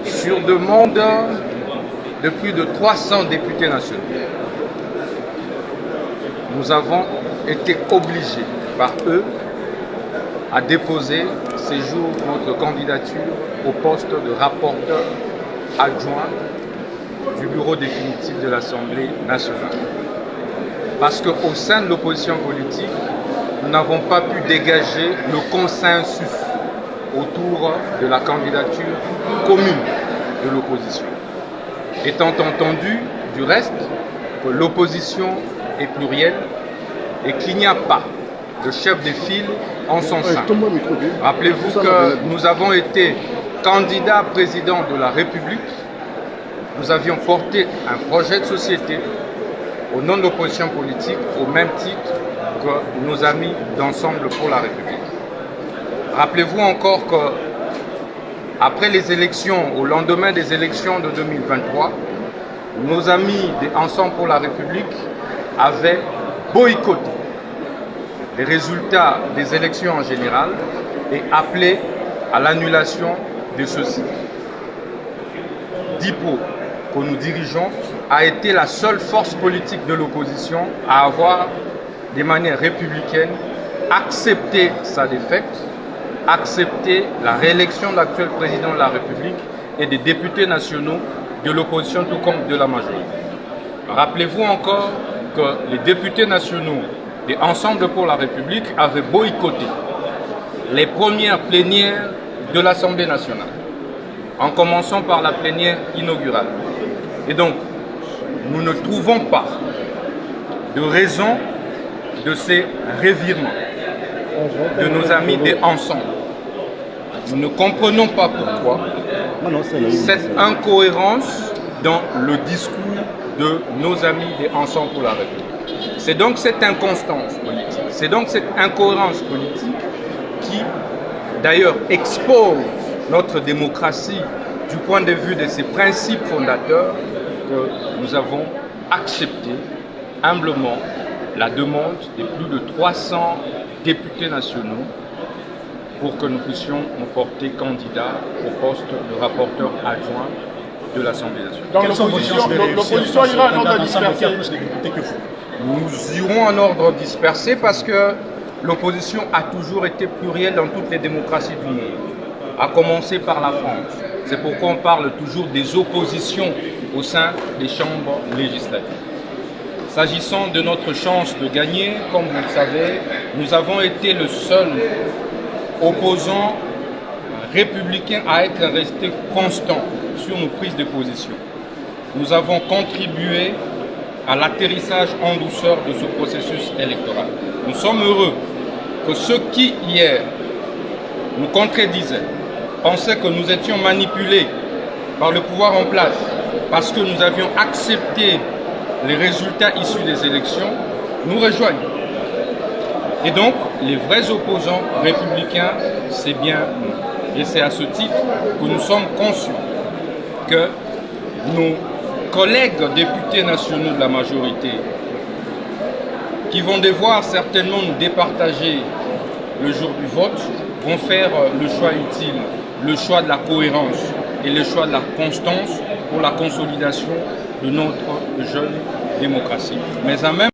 sur demande de plus de 300 députés nationaux, nous avons été obligés par eux à déposer ces jours notre candidature au poste de rapporteur adjoint du bureau définitif de l'Assemblée nationale. Parce qu'au sein de l'opposition politique, nous n'avons pas pu dégager le consensus autour de la candidature commune de l'opposition. Étant entendu, du reste, que l'opposition est plurielle et qu'il n'y a pas de chef de file en son sein. Rappelez-vous que nous avons été candidats président de la République. Nous avions porté un projet de société au nom de l'opposition politique au même titre que nos amis d'Ensemble pour la République. Rappelez-vous encore que après les élections, au lendemain des élections de 2023, nos amis d'Ensemble pour la République avaient boycotté les résultats des élections en général et appelé à l'annulation de ceux-ci. DIPO, que nous dirigeons, a été la seule force politique de l'opposition à avoir, de manière républicaine, accepté sa défaite, accepté la réélection de l'actuel président de la République et des députés nationaux de l'opposition tout comme de la majorité. Rappelez-vous encore que les députés nationaux et Ensemble pour la République avaient boycotté les premières plénières de l'Assemblée nationale, en commençant par la plénière inaugurale. Et donc, nous ne trouvons pas de raison de ces revirements de nos amis des Ensemble. Nous ne comprenons pas pourquoi cette incohérence dans le discours de nos amis des Ensemble pour la République. C'est donc cette inconstance politique, c'est donc cette incohérence politique qui, d'ailleurs, expose notre démocratie du point de vue de ses principes fondateurs que nous avons accepté humblement la demande de plus de 300 députés nationaux pour que nous puissions nous porter candidats au poste de rapporteur adjoint de l'Assemblée nationale. Dans l'opposition ira en ordre dispersé. Nous irons en ordre dispersé parce que l'opposition a toujours été plurielle dans toutes les démocraties du monde, à commencer par la France. C'est pourquoi on parle toujours des oppositions au sein des chambres législatives. S'agissant de notre chance de gagner, comme vous le savez, nous avons été le seul opposant républicain à être resté constant sur nos prises de position. Nous avons contribué à l'atterrissage en douceur de ce processus électoral. Nous sommes heureux que ceux qui, hier, nous contredisaient, pensaient que nous étions manipulés par le pouvoir en place parce que nous avions accepté les résultats issus des élections, nous rejoignent. Et donc, les vrais opposants républicains, c'est bien nous. Et c'est à ce titre que nous sommes conscients que nos collègues députés nationaux de la majorité, qui vont devoir certainement nous départager le jour du vote, vont faire le choix utile, le choix de la cohérence et le choix de la constance pour la consolidation de notre jeune démocratie. Mais en même